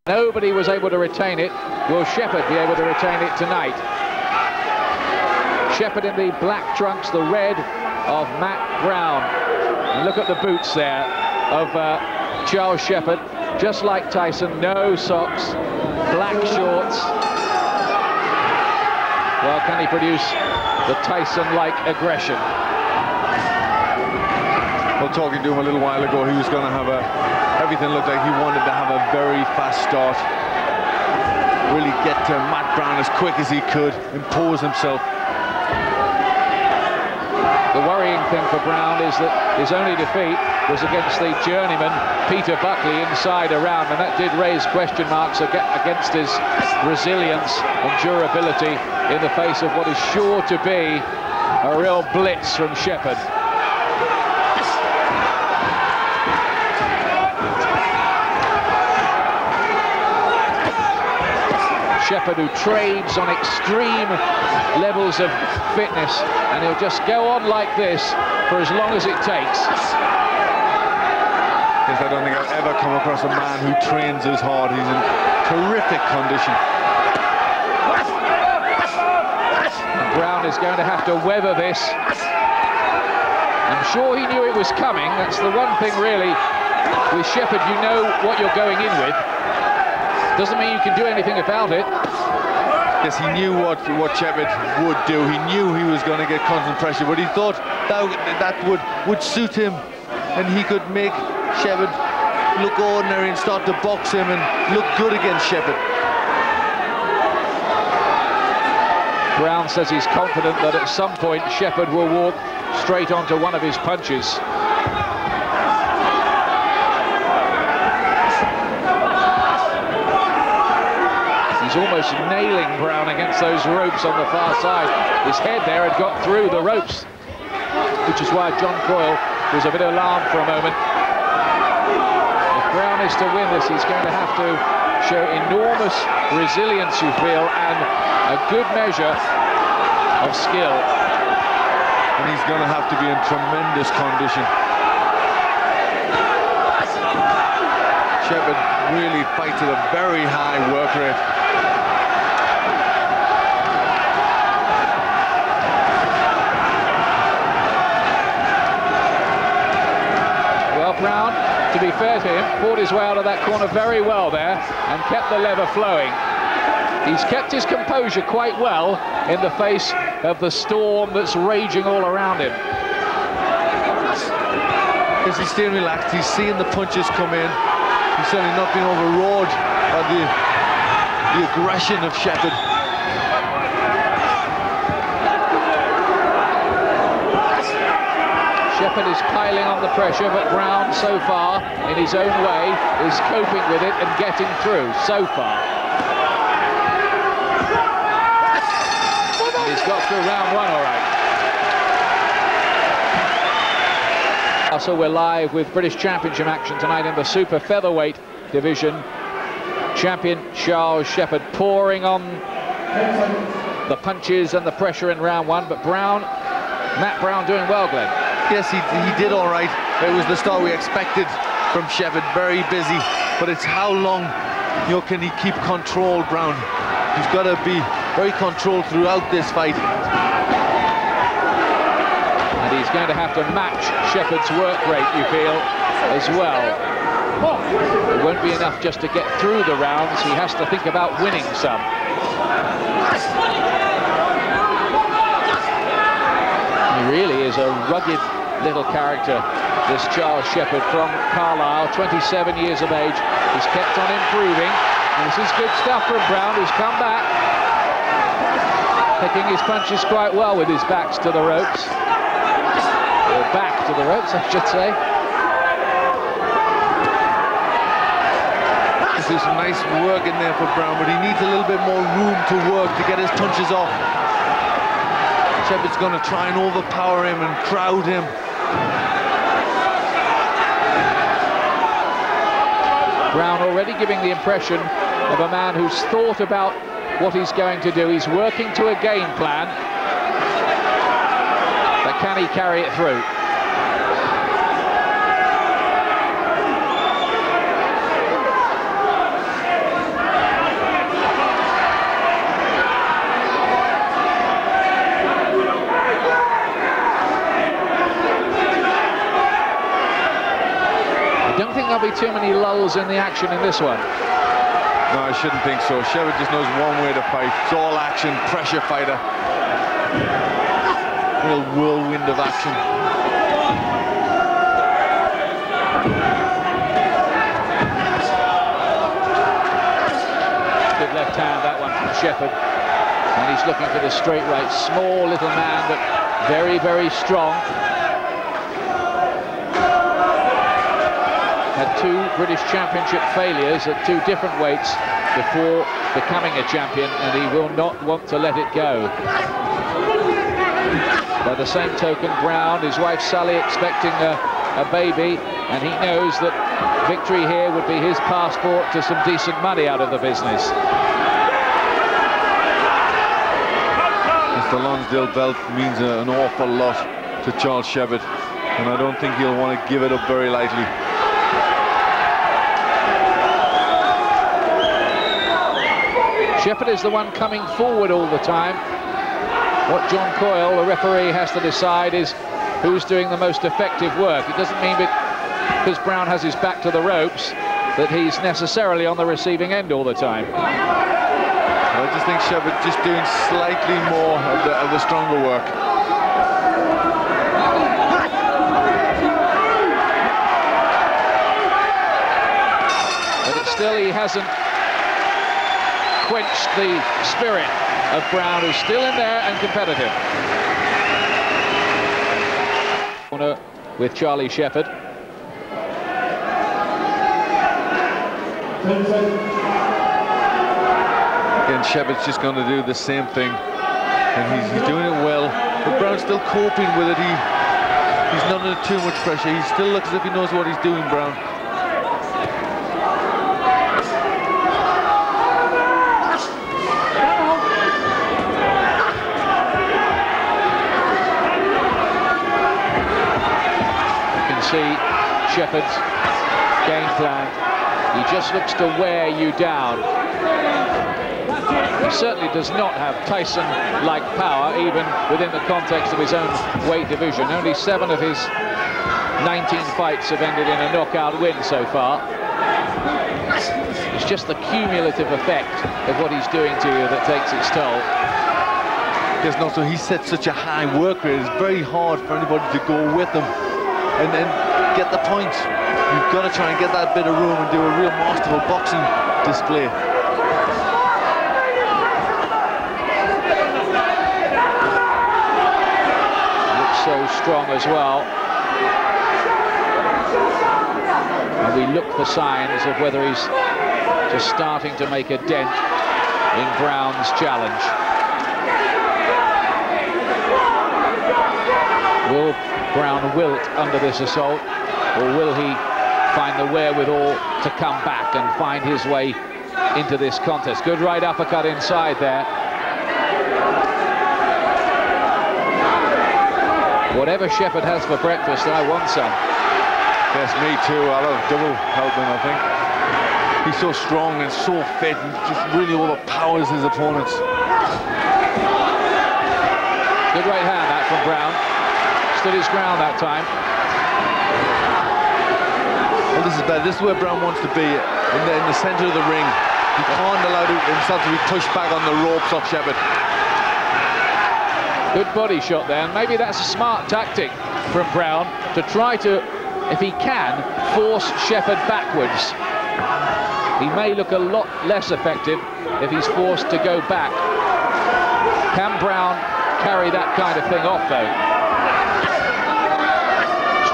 Nobody was able to retain it. Will Shepherd be able to retain it tonight? Shepherd in the black trunks, the red of Matt Brown. And look at the boots there of Charles Shepherd, just like Tyson, no socks, black shorts. Well, can he produce the Tyson-like aggression? Well, talking to him a little while ago, he was going to have everything looked like he wanted to have a very fast start. Really get to Matt Brown as quick as he could, impose himself. The worrying thing for Brown is that his only defeat was against the journeyman Peter Buckley inside a round, and that did raise question marks against his resilience and durability in the face of what is sure to be a real blitz from Shepherd. Shepherd, who trades on extreme levels of fitness, and he'll just go on like this for as long as it takes. Yes, I don't think I've ever come across a man who trains as hard. He's in terrific condition. And Brown is going to have to weather this. I'm sure he knew it was coming. That's the one thing really with Shepherd, you know what you're going in with. Doesn't mean you can do anything about it. Yes, he knew what Shepherd would do. He knew he was going to get constant pressure, but he thought that would suit him, and he could make Shepherd look ordinary and start to box him and look good against Shepherd. Brown says he's confident that at some point Shepherd will walk straight onto one of his punches. Almost nailing Brown against those ropes on the far side. His head there had got through the ropes, which is why John Coyle was a bit alarmed for a moment. If Brown is to win this, he's going to have to show enormous resilience, you feel, and a good measure of skill. And he's going to have to be in tremendous condition. Shepherd really fights at a very high work rate. Brown, to be fair to him, fought his way out of that corner very well there and kept the lever flowing. He's kept his composure quite well in the face of the storm that's raging all around him. Because he's staying relaxed, he's seeing the punches come in. He's certainly not being overawed by the aggression of Shepherd. Shepherd is piling on the pressure, but Brown, so far, in his own way, is coping with it and getting through, so far. And he's got through round one, all right. So we're live with British Championship action tonight in the super featherweight division. Champion Charles Shepherd pouring on the punches and the pressure in round one, but Matt Brown doing well, Glenn. Yes, he did all right. It was the start we expected from Shepherd, very busy. But it's how long, can he keep control, Brown? He's got to be very controlled throughout this fight. And he's going to have to match Shepherd's work rate, you feel, as well. It won't be enough just to get through the rounds. He has to think about winning some. He really is a rugged little character, this Charles Shepherd from Carlisle, 27 years of age. He's kept on improving. And this is good stuff from Brown, who's come back, picking his punches quite well with his backs to the ropes. Or back to the ropes, I should say. This is some nice work in there for Brown, but he needs a little bit more room to work to get his punches off. Shepherd's going to try and overpower him and crowd him. Brown already giving the impression of a man who's thought about what he's going to do. He's working to a game plan, but can he carry it through? too many lulls in the action in this one? No, I shouldn't think so. Shepard just knows one way to fight. It's all action, pressure fighter. Real whirlwind of action. Good left hand, that one from Shepard. And he's looking for the straight right. Small little man, but very, very strong. Had 2 British Championship failures at 2 different weights before becoming a champion, and he will not want to let it go. By the same token, Brown, his wife Sally, expecting a baby, and he knows that victory here would be his passport to some decent money out of the business. The Lonsdale belt means an awful lot to Charles Shepard, and I don't think he'll want to give it up very lightly. Shepard is the one coming forward all the time. What John Coyle, the referee, has to decide is who's doing the most effective work. It doesn't mean because Brown has his back to the ropes that he's necessarily on the receiving end all the time. I just think Shepard just doing slightly more of the stronger work. But it's still, he hasn't quenched the spirit of Brown, who's still in there and competitive. Corner with Charlie Shepard. Again, Shepard's just going to do the same thing, and he's doing it well. But Brown's still coping with it. He's not under too much pressure. He still looks as if he knows what he's doing, Brown. See Shepard's game plan. He just looks to wear you down. He certainly does not have Tyson-like power, even within the context of his own weight division. Only 7 of his 19 fights have ended in a knockout win so far. It's just the cumulative effect of what he's doing to you that takes its toll. Yes, no, so he sets such a high work rate. It's very hard for anybody to go with him and then get the points. You've got to try and get that bit of room and do a real masterful boxing display. Looks so strong as well. And we look for signs of whether he's just starting to make a dent in Brown's challenge. Will Brown wilt under this assault, or will he find the wherewithal to come back and find his way into this contest? Good right uppercut inside there. Whatever Shepard has for breakfast, I want some. Yes, me too. I'll have double helping, I think. He's so strong and so fit and just really overpowers his opponents. Good right hand, that from Brown. Stood his ground that time. Well, this is bad. This is where Brown wants to be, in the center of the ring. He can't allow himself to be pushed back on the ropes off Shepard. Good body shot there, and maybe that's a smart tactic from Brown to try to, if he can, force Shepard backwards. He may look a lot less effective if he's forced to go back. Can Brown carry that kind of thing off, though?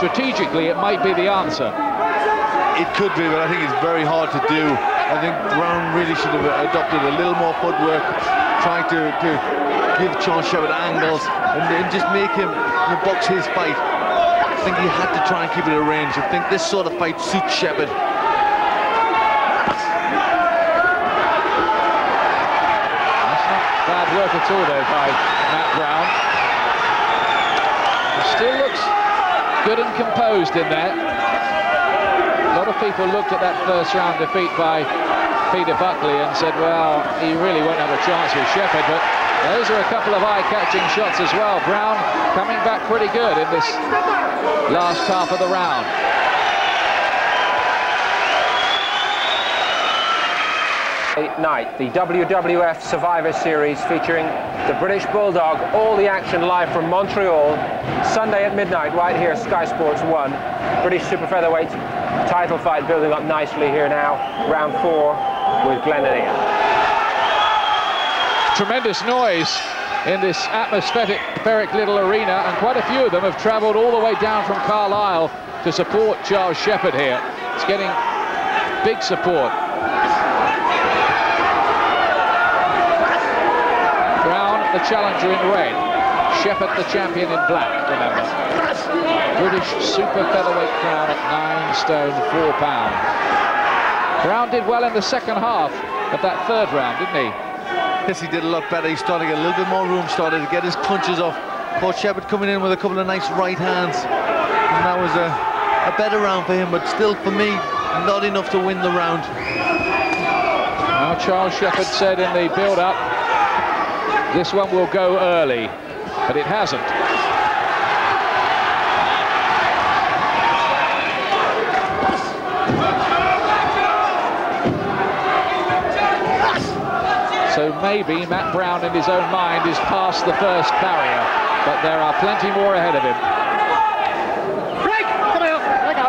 Strategically, it might be the answer. It could be, but I think it's very hard to do. I think Brown really should have adopted a little more footwork, trying to give Charles Shepard angles and then just make him box his fight. I think he had to try and keep it at range. I think this sort of fight suits Shepard. That's not bad work at all, though, by Matt Brown. He still looks good and composed in there. A lot of people looked at that first round defeat by Peter Buckley and said, well, he really won't have a chance with Shepard, but those are a couple of eye-catching shots as well. Brown coming back pretty good in this last half of the round. Night, the WWF Survivor Series featuring the British Bulldog. All the action live from Montreal, Sunday at midnight, right here, Sky Sports 1. British super featherweight title fight building up nicely here now. Round 4 with Glenn and Ian. Tremendous noise in this atmospheric little arena, and quite a few of them have travelled all the way down from Carlisle to support Charles Shepherd here. It's getting big support. The challenger in red, Shepherd the champion in black, remember. British super featherweight crown at 9 stone 4 pounds. Brown did well in the second half of that third round, didn't he? Yes, he did a lot better. He started to get a little bit more room, started to get his punches off. Caught Shepherd coming in with a couple of nice right hands. And that was a better round for him, but still for me, not enough to win the round. Now Charles Shepherd said in the build-up, this one will go early, but it hasn't. So maybe Matt Brown in his own mind is past the first barrier, but there are plenty more ahead of him. Break! Come on, let go.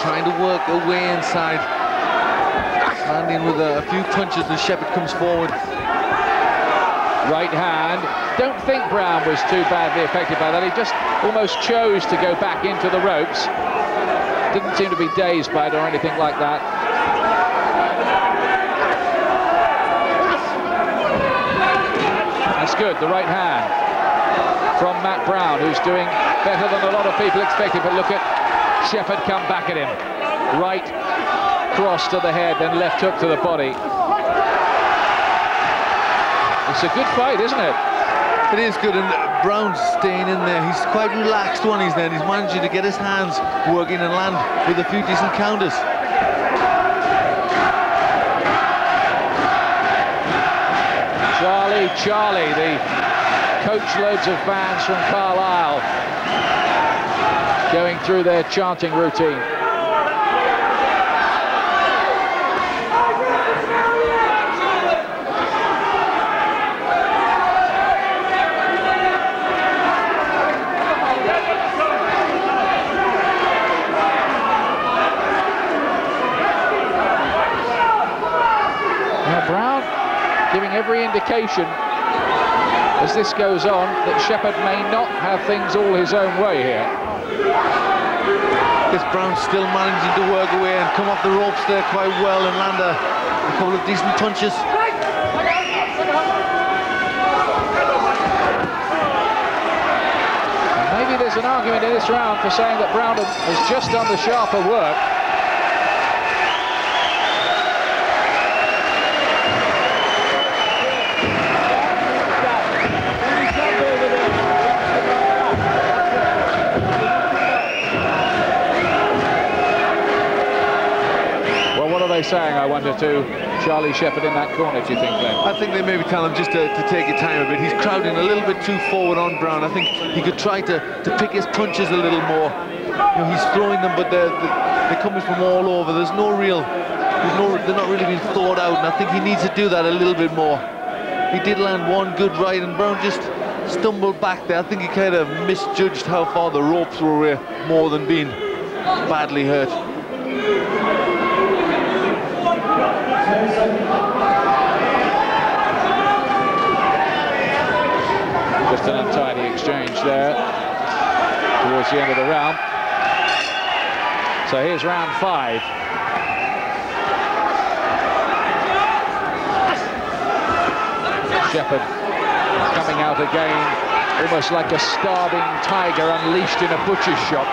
Trying to work away inside, landing with a few punches as Shepherd comes forward. Right hand. Don't think Brown was too badly affected by that. He just almost chose to go back into the ropes. Didn't seem to be dazed by it or anything like that. That's good, the right hand from Matt Brown, who's doing better than a lot of people expected, but look at Shepherd come back at him. Right cross to the head, then left hook to the body. It's a good fight, isn't it? It is good, and Brown's staying in there. He's quite relaxed when he's there. He's managing to get his hands working and land with a few decent counters. Charlie, the coach loads of fans from Carlisle, going through their chanting routine. Now Brown giving every indication as this goes on that Shepherd may not have things all his own way here. This Brown's still managing to work away and come off the ropes there quite well and land a couple of decent punches. Maybe there's an argument in this round for saying that Brown has just done the sharper work. Saying, I wonder, to Charlie Shepherd in that corner, do you think, Glenn? I think they maybe tell him just to take your time a bit. He's crowding a little bit too forward on Brown. I think he could try to pick his punches a little more. You know, he's throwing them, but they're coming from all over. They're not really being thought out, and I think he needs to do that a little bit more. He did land one good right, and Brown just stumbled back there. I think he kind of misjudged how far the ropes were more than being badly hurt. Just an untidy exchange there towards the end of the round. So here's round 5. Shepherd coming out again, almost like a starving tiger unleashed in a butcher's shop.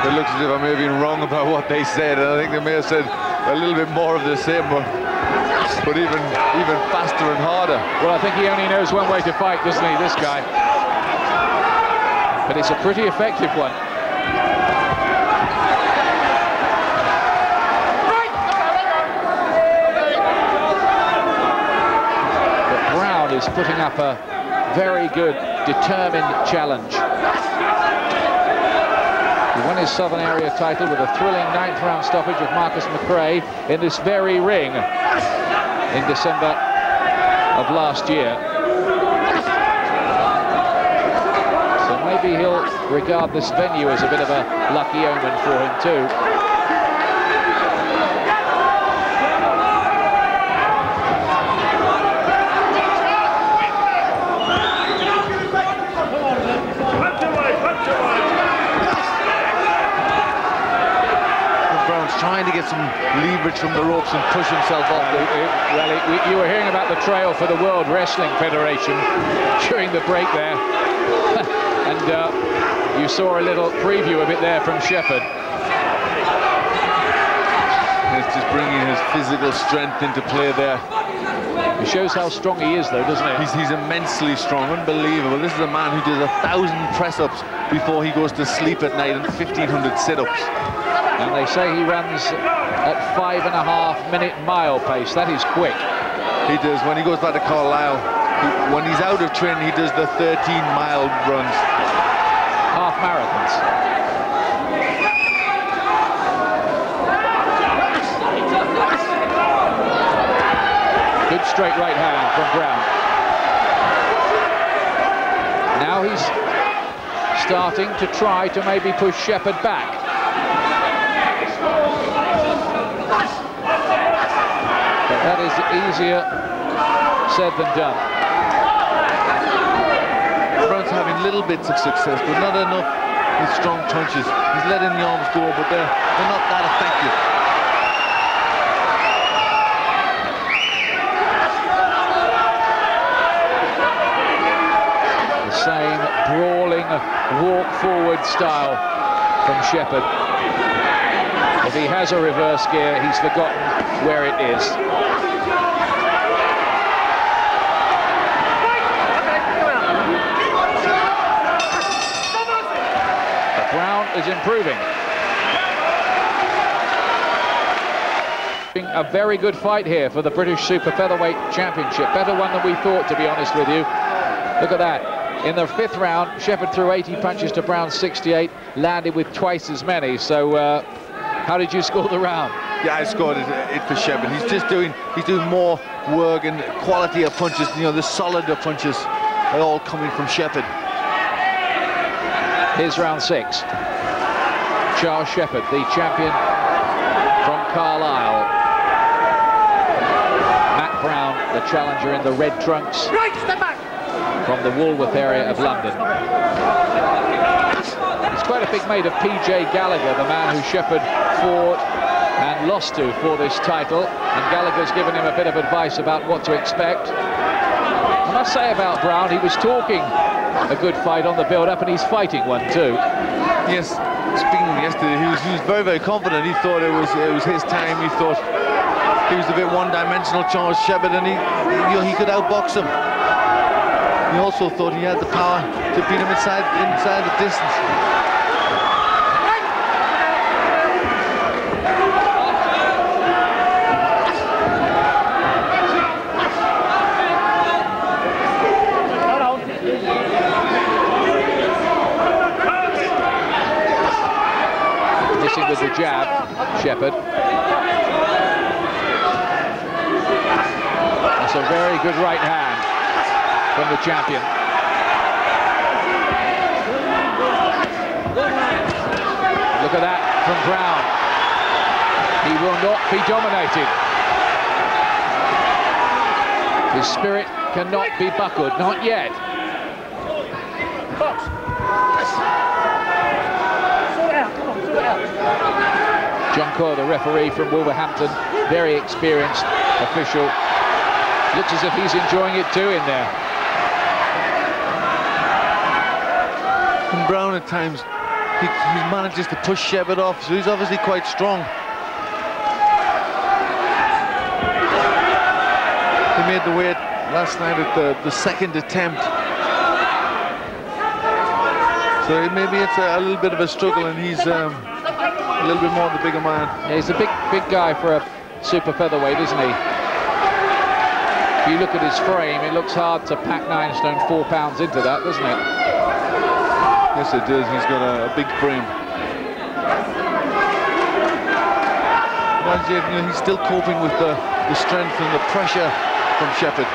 It looks as if I may have been wrong about what they said, and I think they may have said a little bit more of the same, but even faster and harder. Well, I think he only knows one way to fight, doesn't he, this guy? But it's a pretty effective one. is putting up a very good, determined challenge. He won his Southern Area title with a thrilling 9th round stoppage of Marcus McRae in this very ring in December of last year. So maybe he'll regard this venue as a bit of a lucky omen for him too. Trying to get some leverage from the ropes and push himself off. Well, you were hearing about the trail for the World Wrestling Federation during the break there. And you saw a little preview of it there from Shepherd. It's just bringing his physical strength into play there. It shows how strong he is, though, doesn't it? He's immensely strong, unbelievable. This is a man who does 1,000 press-ups before he goes to sleep at night and 1,500 sit-ups. And they say he runs at 5.5-minute mile pace. That is quick. He does. When he goes back to Carlisle, when he's out of training, he does the 13-mile runs. Half marathons. Good straight right hand from Brown. Now he's starting to try to maybe push Shepherd back. That is easier said than done. Brown's having little bits of success, but not enough with strong punches. He's letting the arms go, but they're not that effective. The same brawling walk-forward style from Shepherd. If he has a reverse gear, he's forgotten where it is. But Brown is improving. A very good fight here for the British Super Featherweight Championship. Better one than we thought, to be honest with you. Look at that. In the 5th round, Shepherd threw 80 punches to Brown's 68, landed with twice as many. So how did you score the round? Yeah, I scored it for Shepherd. He's doing more work and quality of punches. You know, the solider punches are all coming from Shepherd. Here's round 6. Charles Shepherd, the champion from Carlisle. Matt Brown, the challenger in the red trunks. Right, step back. From the Woolworth area of London. It's quite a big mate of PJ Gallagher, the man who Shepherd fought and lost to for this title, and Gallagher's given him a bit of advice about what to expect. I must say about Brown, he was talking a good fight on the build-up, and he's fighting one too. Yes, speaking of yesterday, he was very, very confident. He thought it was his time. He thought he was a bit one-dimensional, Charles Shepherd, and he could outbox him. He also thought he had the power to beat him inside the distance. Missing with the jab, Shepherd. That's a very good right hand from the champion. Look at that from Brown. He will not be dominated. His spirit cannot be buckled, not yet. Box. Sort it out, come on, sort it out. John Coyle, the referee from Wolverhampton, very experienced official. Looks as if he's enjoying it too in there. And Brown at times, he manages to push Shepherd off, so he's obviously quite strong. He made the weight last night at the second attempt. So maybe it's a little bit of a struggle, and he's a little bit more the bigger man. Yeah, he's a big guy for a super featherweight, isn't he? If you look at his frame, it looks hard to pack 9 stone 4 pounds into that, doesn't it? Yes, it does. He's got a big frame. But you know, he's still coping with the strength and the pressure from Shepherd.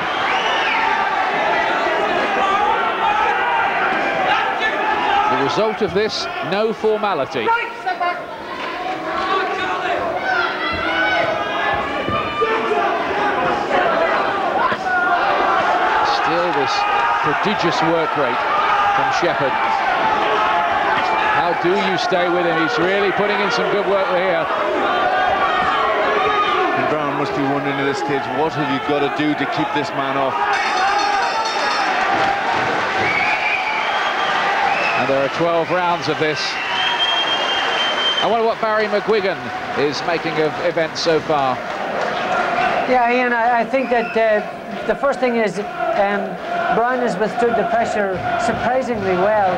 The result of this, no formality. Still this prodigious work rate from Shepherd. How do you stay with him? He's really putting in some good work here. And Brown must be wondering at this stage, what have you got to do to keep this man off? And there are 12 rounds of this. I wonder what Barry McGuigan is making of events so far. Yeah, Ian, I think that the first thing is Brown has withstood the pressure surprisingly well.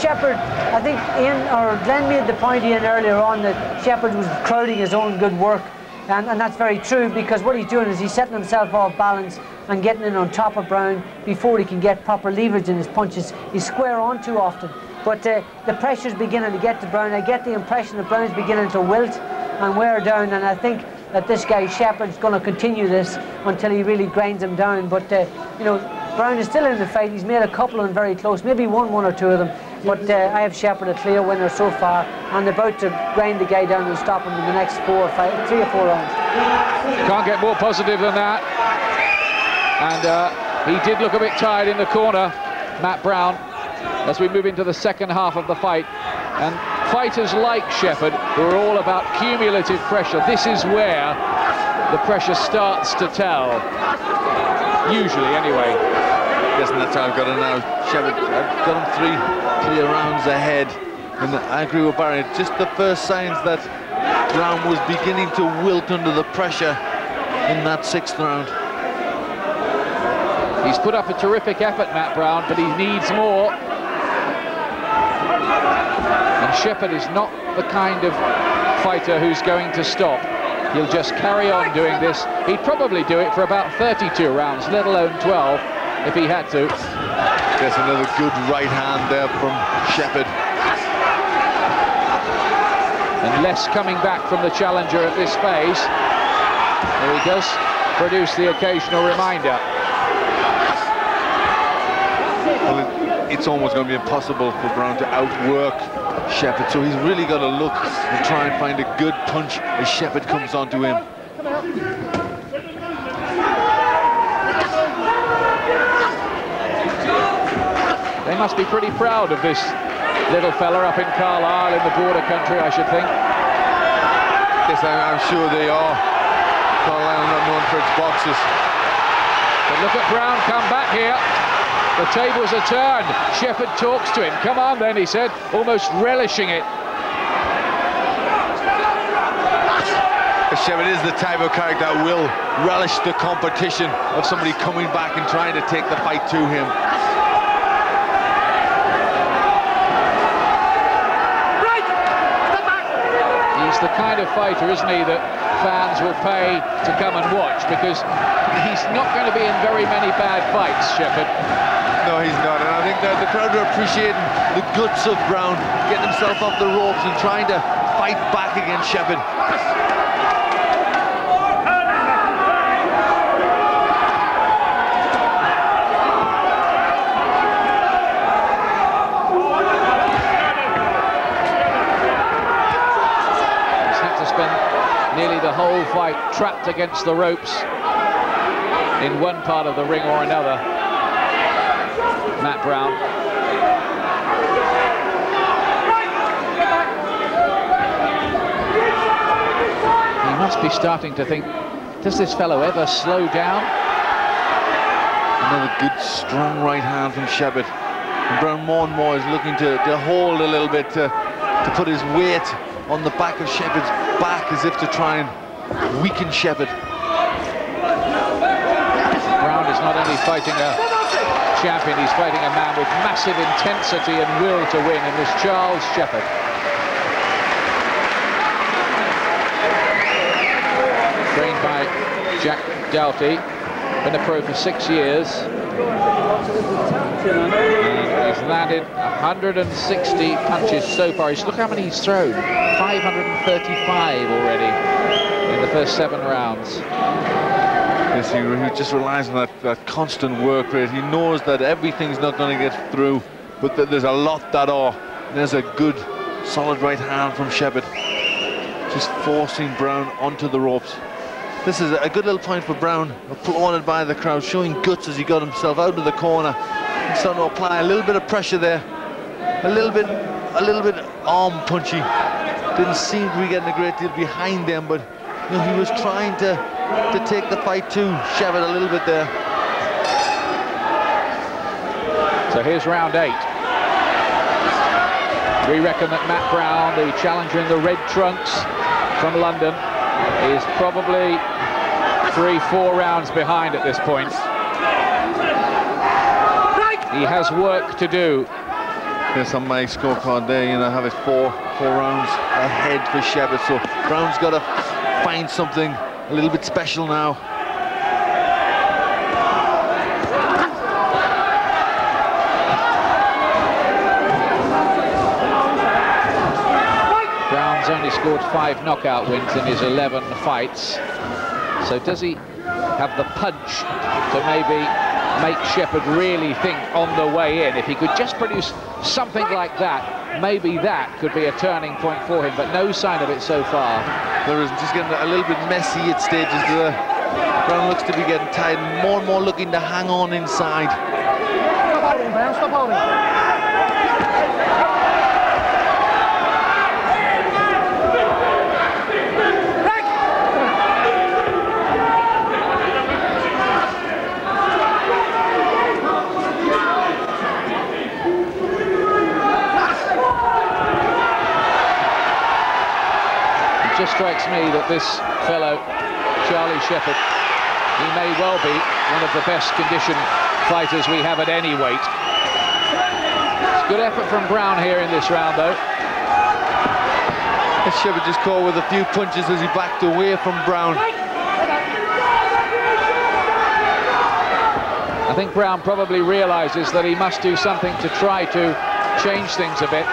Shepherd, I think Ian or Glenn made the point, Ian, earlier on that Shepherd was crowding his own good work. And that's very true, because what he's doing is he's setting himself off balance and getting in on top of Brown before he can get proper leverage in his punches. He's square on too often. But the pressure's beginning to get to Brown. I get the impression that Brown's beginning to wilt and wear down, and I think that this guy Shepherd's going to continue this until he really grinds him down. But you know, Brown is still in the fight. He's made a couple of them very close, maybe won 1 or 2 of them. But I have Shepherd a clear winner so far, and about to grind the guy down and stop him in the next 3 or 4 rounds. Can't get more positive than that. And he did look a bit tired in the corner, Matt Brown, as we move into the second half of the fight. And fighters like Shepherd, who are all about cumulative pressure, this is where the pressure starts to tell. Usually, anyway. Yes, and that's how I've got it now. Shepherd, I've got him 3 clear rounds ahead. And I agree with Barry, just the first signs that Brown was beginning to wilt under the pressure in that 6th round. He's put up a terrific effort, Matt Brown, but he needs more. And Shepherd is not the kind of fighter who's going to stop. He'll just carry on doing this. He'd probably do it for about 32 rounds, let alone 12, if he had to. There's another good right hand there from Shepherd. And less coming back from the challenger at this phase. There he does produce the occasional reminder. Well, it's almost going to be impossible for Brown to outwork Shepherd, so he's really got to look and try and find a good punch as Shepherd comes onto him. They must be pretty proud of this little fella up in Carlisle in the border country, I should think. Yes, I'm sure they are. Carlisle not known for its boxers. But look at Brown come back here. The tables are turned. Shepherd talks to him. Come on then, he said, almost relishing it. Shepherd is the type of character that will relish the competition of somebody coming back and trying to take the fight to him. He's the kind of fighter, isn't he, that fans will pay to come and watch, because he's not going to be in very many bad fights, Shepherd. No, he's not, and I think that the crowd are appreciating the guts of Brown, getting himself off the ropes and trying to fight back against Shepherd. Nearly the whole fight trapped against the ropes in one part of the ring or another. Matt Brown. He must be starting to think, does this fellow ever slow down? Another good strong right hand from Shepherd. And Brown more and more is looking to hold a little bit, to put his weight on the back of Shepherd's back, as if to try and weaken Shepherd. Brown is not only fighting a champion, he's fighting a man with massive intensity and will to win, and this Charles Shepherd. Trained by Jack Doughty, Been a pro for 6 years. And he's landed 160 punches so far. Look how many he's thrown. 535 already in the first 7 rounds. Yes, he just relies on that constant work rate. He knows that everything's not going to get through, but that there's a lot that are. There's a good, solid right hand from Shepherd, just forcing Brown onto the ropes. This is a good little point for Brown, applauded by the crowd, showing guts as he got himself out of the corner. He's starting to apply a little bit of pressure there, a little bit arm punchy. Didn't seem to be getting a great deal behind them, but you know, he was trying to take the fight to Shepherd a little bit there. So here's round 8. We reckon that Matt Brown, the challenger in the red trunks from London, is probably 3-4 rounds behind at this point. He has work to do. Yes, on my scorecard there, you know, I have it 4 rounds ahead for Shepherd, so Brown's got to find something a little bit special now. Brown's only scored 5 knockout wins in his 11 fights. So does he have the punch to maybe make Shepherd really think on the way in? If he could just produce something like that, maybe that could be a turning point for him, but no sign of it so far. There is just getting a little bit messy at stages. Brown looks to be getting tired, more and more looking to hang on inside. Stop holding, Brown, stop holding. It just strikes me that this fellow, Charlie Shepherd, he may well be one of the best conditioned fighters we have at any weight. It's good effort from Brown here in this round, though. Shepherd just caught with a few punches as he backed away from Brown. I think Brown probably realizes that he must do something to try to change things a bit.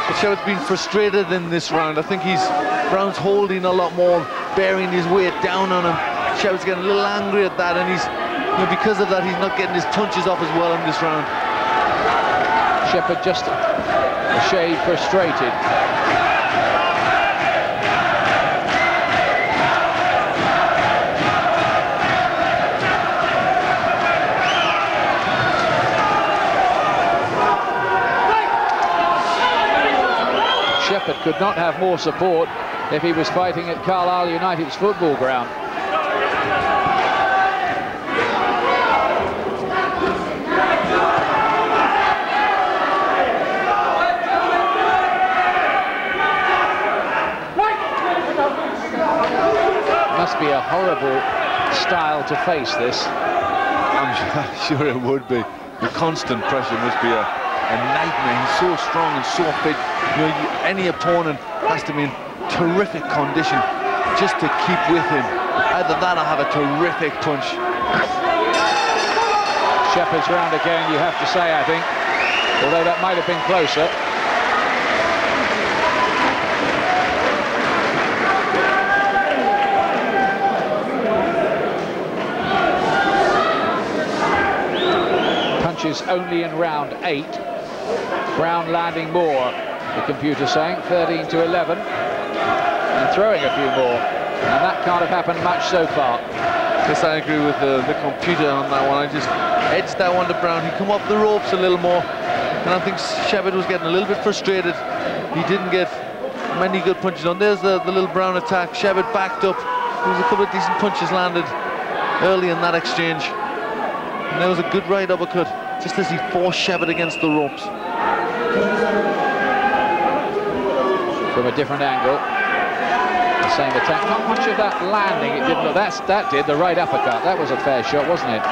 But Shepherd's been frustrated in this round. I think Brown's holding a lot more, bearing his weight down on him. Shepherd's getting a little angry at that, and because of that, he's not getting his punches off as well in this round. Shepherd just a shade frustrated. Shepherd could not have more support if he was fighting at Carlisle United's football ground. Must be a horrible style to face this. I'm sure it would be. The constant pressure must be a nightmare. He's so strong and so fit. You know, any opponent has to be in terrific condition just to keep with him. Either that or have a terrific punch. Shepherd's round again, you have to say, I think, although that might have been closer. Punches only in round 8. Brown landing more, the computer saying, 13 to 11, and throwing a few more, and that can't have happened much so far. Yes, I agree with the computer on that one. I just edged that one to Brown. He come up the ropes a little more, and I think Shepherd was getting a little bit frustrated. He didn't get many good punches on. There's the little Brown attack. Shepherd backed up. There was a couple of decent punches landed early in that exchange, and there was a good right uppercut just as he forced Shepherd against the ropes. From a different angle, the same attack. Not much of that landing. It didn't look. That did the right uppercut. That was a fair shot, wasn't it?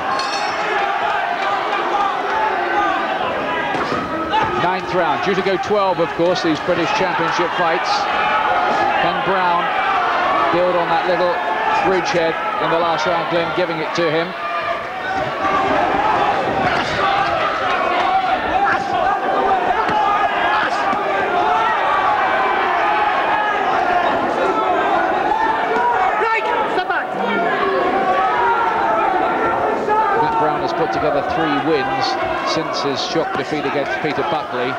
9th round, due to go 12, of course, these British Championship fights. Can Brown build on that little bridgehead in the last round, Glenn giving it to him. Matt Brown has put together 3 wins since his shock defeat against Peter Buckley.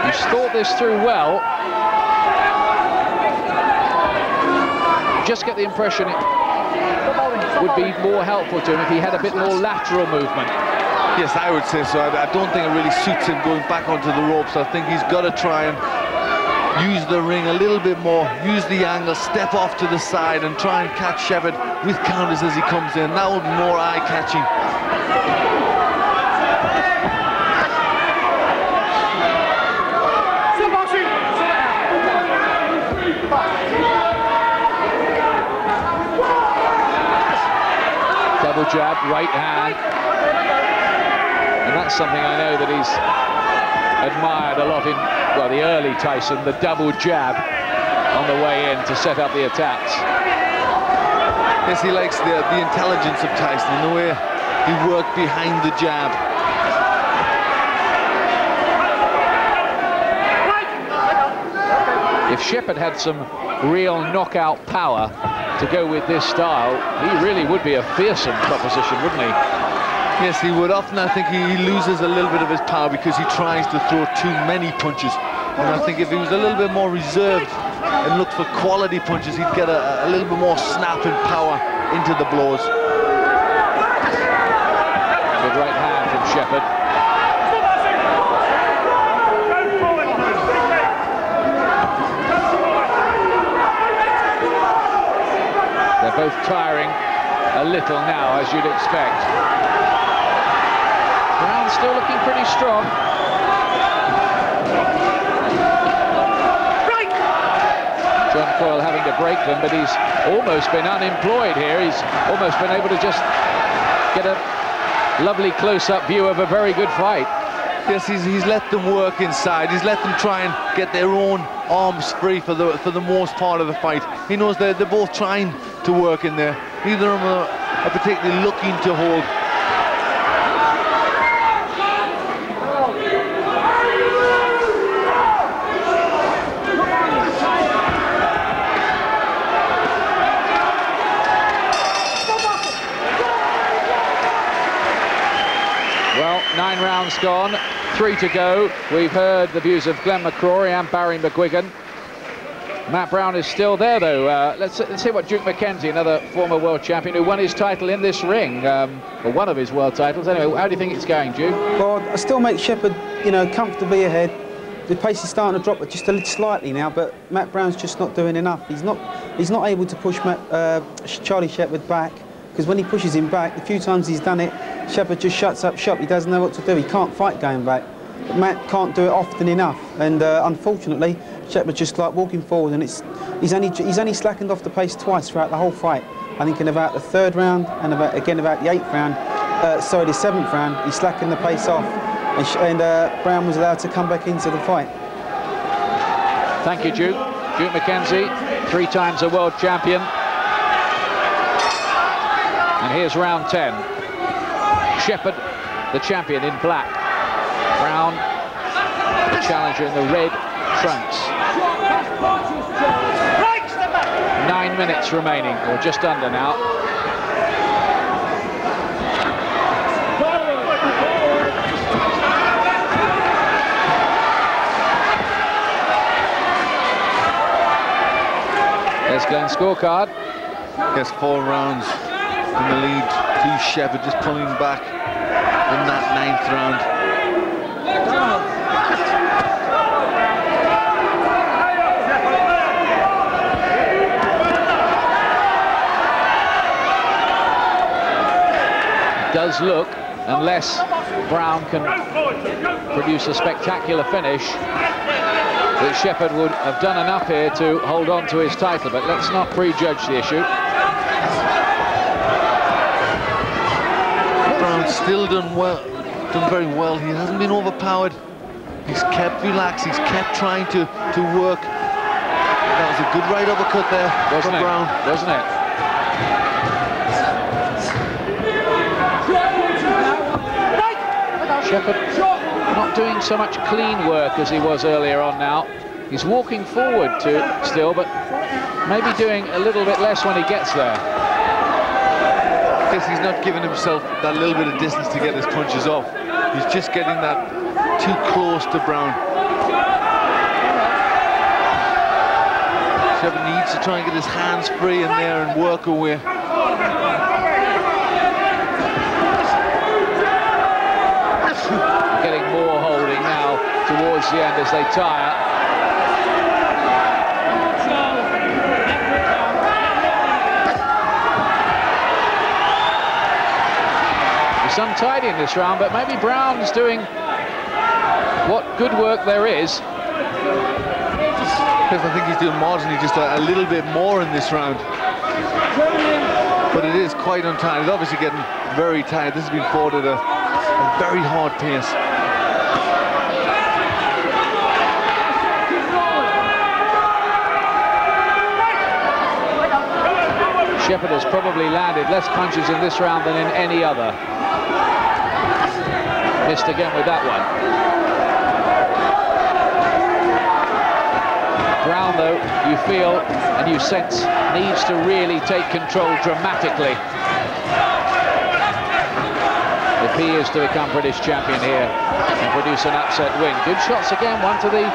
He's thought this through well. Just get the impression it would be more helpful to him if he had a bit more lateral movement. Yes, I would say so. I don't think it really suits him going back onto the ropes. I think he's got to try and use the ring a little bit more, use the angle, step off to the side and try and catch Shepherd with counters as he comes in. That would be more eye-catching. Double jab, right hand. And that's something I know that he's admired a lot in, well, the early Tyson, the double jab on the way in to set up the attacks. Yes, he likes the intelligence of Tyson and the way he worked behind the jab. If Shepherd had some real knockout power to go with this style, he really would be a fearsome proposition, wouldn't he? Yes, he would. Often I think he loses a little bit of his power because he tries to throw too many punches. And I think if he was a little bit more reserved and looked for quality punches, he'd get a little bit more snap and power into the blows. Good right hand from Shepherd. They're both tiring a little now, as you'd expect. Brown's still looking pretty strong. John Coyle having to break them, but he's almost been unemployed here. He's almost been able to just get a lovely close-up view of a very good fight. Yes, he's let them work inside. He's let them try and get their own arms free for the most part of the fight. He knows they're both trying to work in there. Neither of them are particularly looking to hold. Well, 9 rounds gone, 3 to go. We've heard the views of Glenn McCrory and Barry McGuigan. Matt Brown is still there, though. Let's see what Duke McKenzie, another former world champion who won his title in this ring, or one of his world titles. Anyway, how do you think it's going, Duke? Well, I still make Shepherd, you know, comfortably ahead. The pace is starting to drop just a little slightly now, but Matt Brown's just not doing enough. He's not able to push Charlie Shepherd back, because when he pushes him back, the few times he's done it, Shepherd just shuts up shop. He doesn't know what to do. He can't fight going back. But Matt can't do it often enough, and unfortunately, Shepherd's just like walking forward, and he's only slackened off the pace twice throughout the whole fight. I think in about the 3rd round and about the 8th round, sorry, the 7th round, he slackened the pace off, and Brown was allowed to come back into the fight. Thank you, Duke. Duke McKenzie, 3 times a world champion. And here's round 10. Shepherd, the champion, in black. Brown, the challenger, in the red trunks. 9 minutes remaining, or just under now. There's Glenn's scorecard. Yes, 4 rounds in the lead to Shepherd, just pulling back in that 9th round. Does look, unless Brown can produce a spectacular finish, that Shepherd would have done enough here to hold on to his title, but let's not prejudge the issue. Brown's still done very well. He hasn't been overpowered. He's kept relaxed. He's kept trying to work That was a good right uppercut there from Brown. Wasn't it? Shepherd not doing so much clean work as he was earlier on now. He's walking forward to it still, but maybe doing a little bit less when he gets there. I guess he's not giving himself that little bit of distance to get his punches off. He's just getting that too close to Brown. Shepherd needs to try and get his hands free in there and work away. Getting more holding now towards the end as they tire. It's untidy in this round, but maybe Brown's doing what good work there is. Because I think he's doing marginally just a little bit more in this round. But it is quite untidy. He's obviously getting very tired. This has been fought at a very hard pace. Shepherd has probably landed less punches in this round than in any other. Missed again with that one. Brown, though, you feel and you sense needs to really take control dramatically if he is to become British champion here and produce an upset win. Good shots again, one to the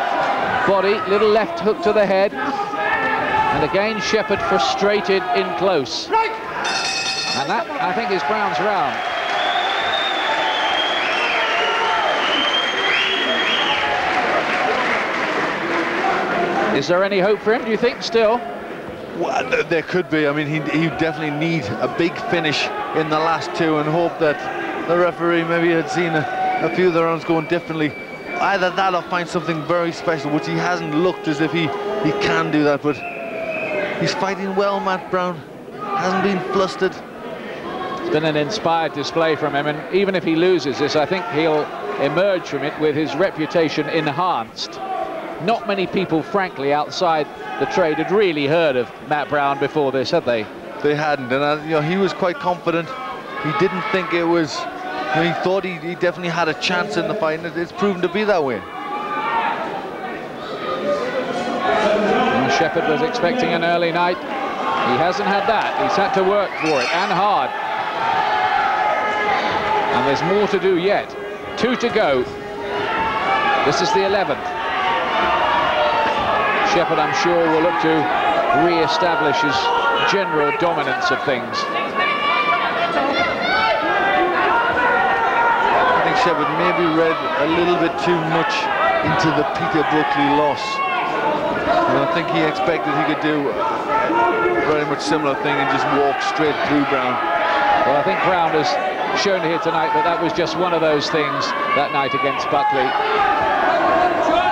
body, little left hook to the head. And again, Shepherd frustrated in close. And that, I think, is Brown's round. Is there any hope for him, do you think, still? Well, there could be. I mean, he definitely needs a big finish in the last two and hope that the referee maybe had seen a few of the rounds going differently. Either that or find something very special, which he hasn't looked as if he can do that, but he's fighting well, Matt Brown. Hasn't been flustered. It's been an inspired display from him, and even if he loses this, I think he'll emerge from it with his reputation enhanced. Not many people, frankly, outside the trade had really heard of Matt Brown before this, had they? They hadn't, and you know, he was quite confident. He didn't think it was... You know, he thought he definitely had a chance in the fight, and it's proven to be that way. Shepherd was expecting an early night. He hasn't had that. He's had to work for it, and hard. And there's more to do yet. 2 to go. This is the 11th. Shepherd, I'm sure, will look to re-establish his general dominance of things. I think Shepherd maybe read a little bit too much into the Peter Buckley loss. And I think he expected he could do a very much similar thing and just walk straight through Brown. Well, I think Brown has shown here tonight that that was just one of those things that night against Buckley.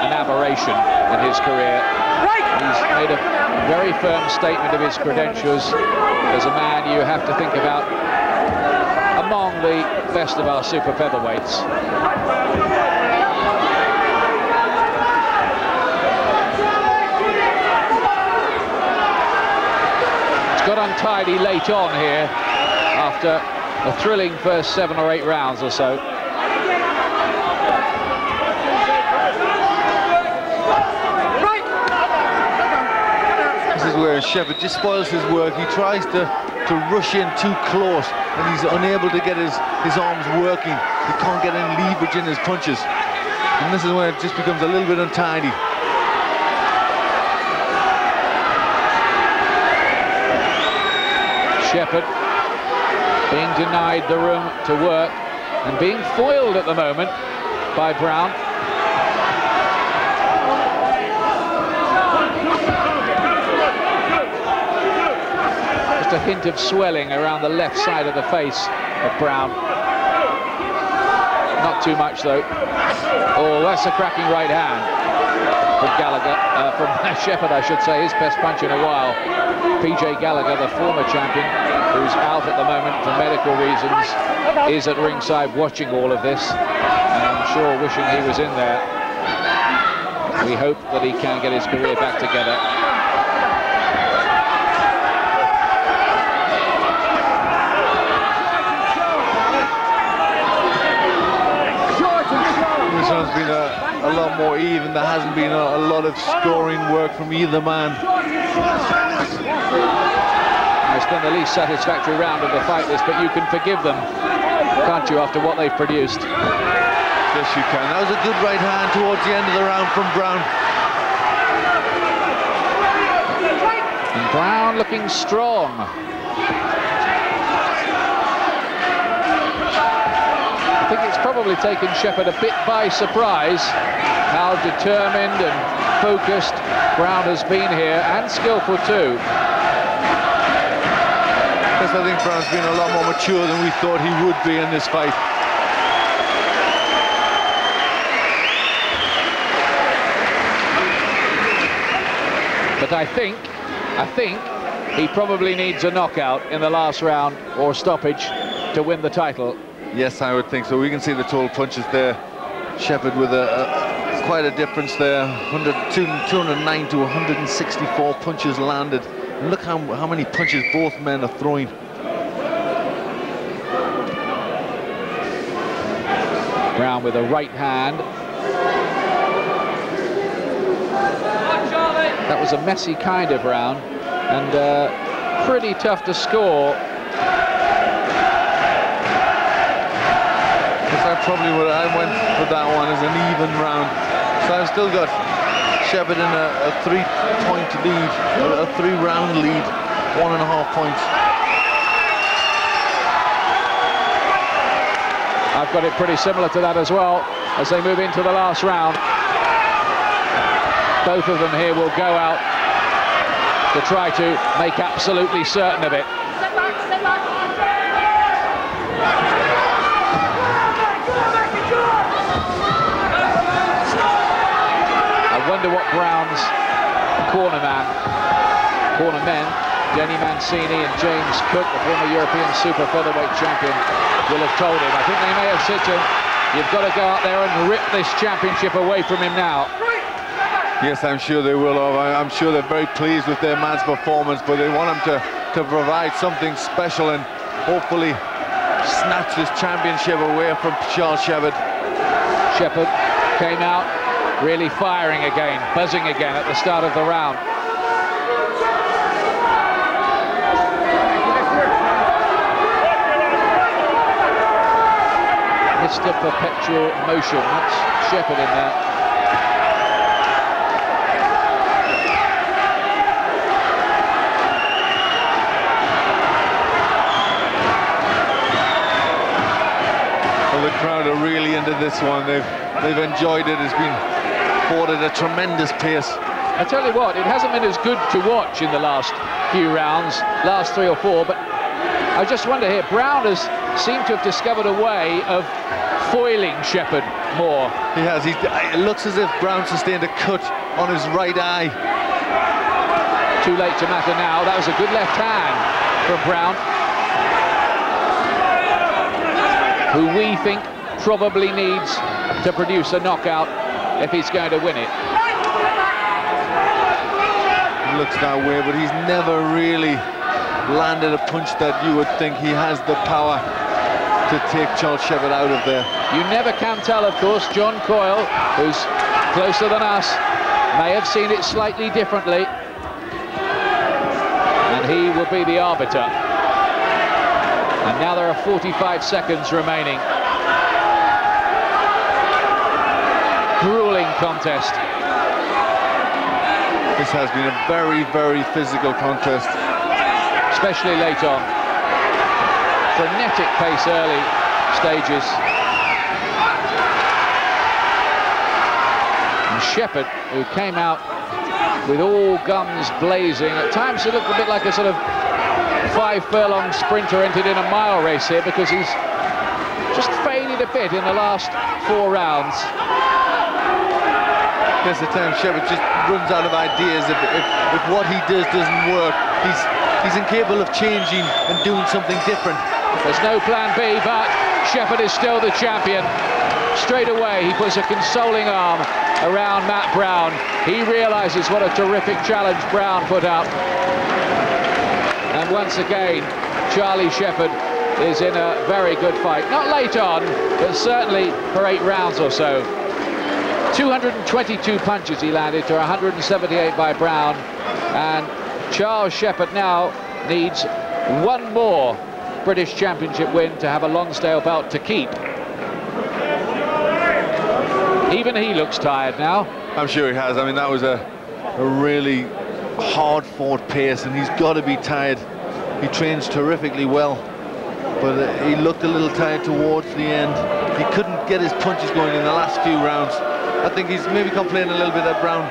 An aberration in his career. He's made a very firm statement of his credentials as a man you have to think about among the best of our super featherweights. Got untidy late on here after a thrilling first 7 or 8 rounds or so. This is where Shepherd just spoils his work. He tries to rush in too close and he's unable to get his arms working. He can't get any leverage in his punches. And this is where it just becomes a little bit untidy. Shepherd being denied the room to work and being foiled at the moment by Brown. Just a hint of swelling around the left side of the face of Brown. Not too much though. Oh, that's a cracking right hand from Gallagher, from Shepherd, I should say, his best punch in a while. PJ Gallagher, the former champion, who's out at the moment for medical reasons, is at ringside watching all of this, and I'm sure wishing he was in there. We hope that he can get his career back together. even. There hasn't been a lot of scoring work from either man. It's been the least satisfactory round of the fight, this, but you can forgive them, can't you, after what they've produced? Yes, you can. That was a good right hand towards the end of the round from Brown. And Brown looking strong. I think it's probably taken Shepherd a bit by surprise how determined and focused Brown has been here, and skillful too. Yes, I think Brown's been a lot more mature than we thought he would be in this fight. But I think he probably needs a knockout in the last round or stoppage to win the title. Yes, I would think so. We can see the total punches there. Shepherd with quite a difference there. 209 to 164 punches landed. And look how many punches both men are throwing. Brown with a right hand. That was a messy kind of round, and pretty tough to score. I went for that one as an even round. So I've still got Shepherd in a 3-point lead, a 3-round lead, 1.5 points. I've got it pretty similar to that as well as they move into the last round. Both of them here will go out to try to make absolutely certain of it. I wonder what Brown's cornermen, Jenny Mancini and James Cook, the former European super featherweight champion, will have told him. I think they may have said to him, you've got to go out there and rip this championship away from him now. Yes, I'm sure they will. I'm sure they're very pleased with their man's performance, but they want him to provide something special and hopefully snatch this championship away from Charles Shepherd. Shepherd came out really firing again, buzzing again at the start of the round. Mr. Perpetual Motion, that's Shepherd in there. Well, the crowd are really into this one. They've enjoyed it. It's been fought at a tremendous pace. I tell you what, it hasn't been as good to watch in the last few rounds, last 3 or 4, but I just wonder here, Brown has seemed to have discovered a way of foiling Shepherd more. He has. It looks as if Brown sustained a cut on his right eye. Too late to matter now. That was a good left hand from Brown, who we think probably needs to produce a knockout if he's going to win it. It looks that way, but he's never really landed a punch that you would think he has the power to take Charles Shepherd out of there. You never can tell, of course. John Coyle, who's closer than us, may have seen it slightly differently, and he will be the arbiter. And now there are 45 seconds remaining. Grueling contest. This has been a very, very physical contest. Especially late on. Frenetic pace early stages. And Shepherd, who came out with all guns blazing, at times it looked a bit like a sort of 5-furlong sprinter entered in a mile race here, because he's just faded a bit in the last 4 rounds. Yes, at times Shepherd just runs out of ideas. If what he does doesn't work, he's incapable of changing and doing something different. There's no plan B, but Shepherd is still the champion. Straight away, he puts a consoling arm around Matt Brown. He realizes what a terrific challenge Brown put up. And once again, Charlie Shepherd is in a very good fight. Not late on, but certainly for 8 rounds or so. 222 punches he landed to 178 by Brown, and Charles Shepherd now needs one more British Championship win to have a Lonsdale belt to keep. Even he looks tired now. I'm sure he has. I mean, that was a really hard-fought pace, and he's got to be tired. He trains terrifically well, but he looked a little tired towards the end. He couldn't get his punches going in the last few rounds. I think he's maybe complaining a little bit that Brown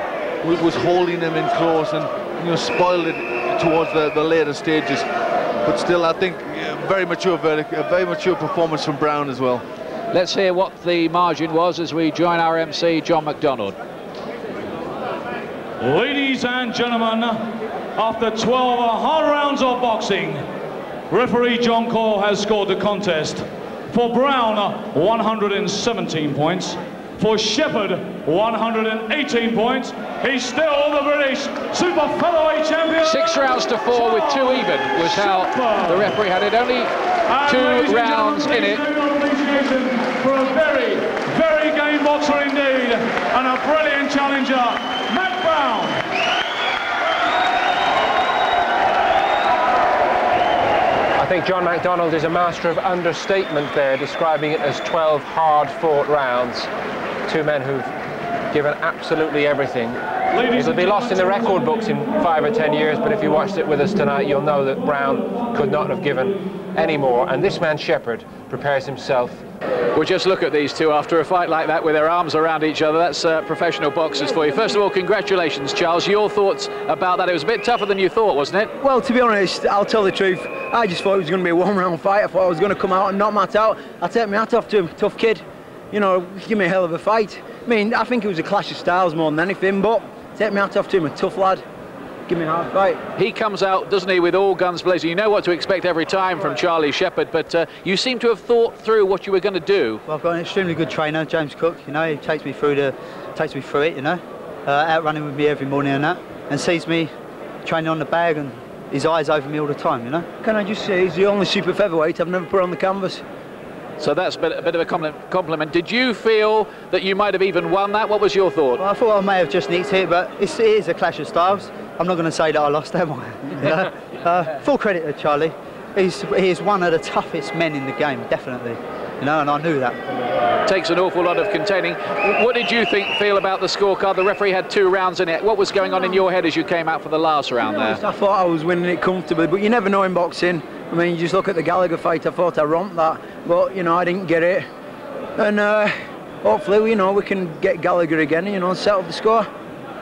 was holding him in close and, you know, spoiled it towards the later stages. But still, I think very mature verdict, a very mature performance from Brown as well. Let's hear what the margin was as we join our MC, John McDonald. Ladies and gentlemen, after 12 hard rounds of boxing, referee John Coyle has scored the contest. For Brown, 117 points. For Shepherd, 118 points. He's still the British super featherweight champion. 6 rounds to 4 with 2 even was how the referee had it. Only 2 rounds in it. For a very, very game boxer indeed, and a brilliant challenger, Matt Brown. I think John McDonald is a master of understatement there, describing it as 12 hard-fought rounds. 2 men who've given absolutely everything. It'll be lost in the record books in 5 or 10 years, but if you watched it with us tonight, you'll know that Brown could not have given any more. And this man, Shepherd, prepares himself. Well, just look at these two after a fight like that with their arms around each other. That's professional boxers for you. First of all, congratulations, Charles. Your thoughts about that? It was a bit tougher than you thought, wasn't it? Well, to be honest, I'll tell the truth. I just thought it was going to be a one-round fight. I thought I was going to come out and knock Matt out. I'll take my hat off to him. Tough kid. You know, give me a hell of a fight. I mean, I think it was a clash of styles more than anything, but take my hat off to him. A tough lad. Give me a hard fight. He comes out, doesn't he, with all guns blazing. You know what to expect every time from Charlie Shepherd, but you seem to have thought through what you were going to do. Well, I've got an extremely good trainer, James Cook. You know, he takes me through it. You know, out running with me every morning and that, and sees me training on the bag, and his eyes over me all the time. You know. Can I just say, he's the only super featherweight I've never put on the canvas. So that's a bit of a compliment. Did you feel that you might have even won that? What was your thought? Well, I thought I may have just nicked it, but it is a clash of styles. I'm not going to say that I lost, am I? Full credit to Charlie. He is one of the toughest men in the game, definitely. You know, and I knew that. Takes an awful lot of containing. What did you feel about the scorecard? The referee had 2 rounds in it. What was going on in your head as you came out for the last round there? I thought I was winning it comfortably, but you never know in boxing. I mean, you just look at the Gallagher fight. I thought I romped that, but you know, I didn't get it. And hopefully, you know, we can get Gallagher again, you know, and settle the score.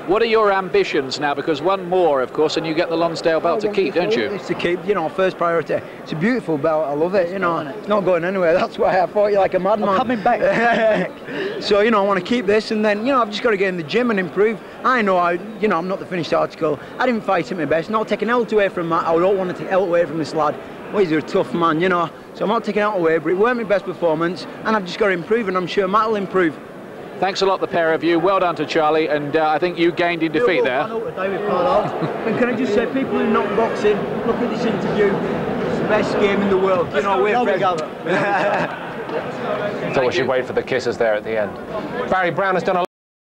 What are your ambitions now? Because one more, of course, and you get the Lonsdale belt to keep, don't you? It's to keep, you know, first priority. It's a beautiful belt. I love it. You know, it's not going anywhere. That's why I fought you like a madman. I'm coming back. So you know, I want to keep this, and then you know, I've just got to get in the gym and improve. I know, you know, I'm not the finished article. I didn't fight at my best. Not taking out away from Matt. I don't want to take out away from this lad. Well, he's a tough man, you know. So I'm not taking out away, but it weren't my best performance, and I've just got to improve, and I'm sure Matt will improve. Thanks a lot, the pair of you. Well done to Charlie, and I think you gained in defeat there. And can I just say, people who are not boxing, look at this interview. It's the best game in the world. You know, we're together. Thought we should wait for the kisses there at the end. Barry Brown has done a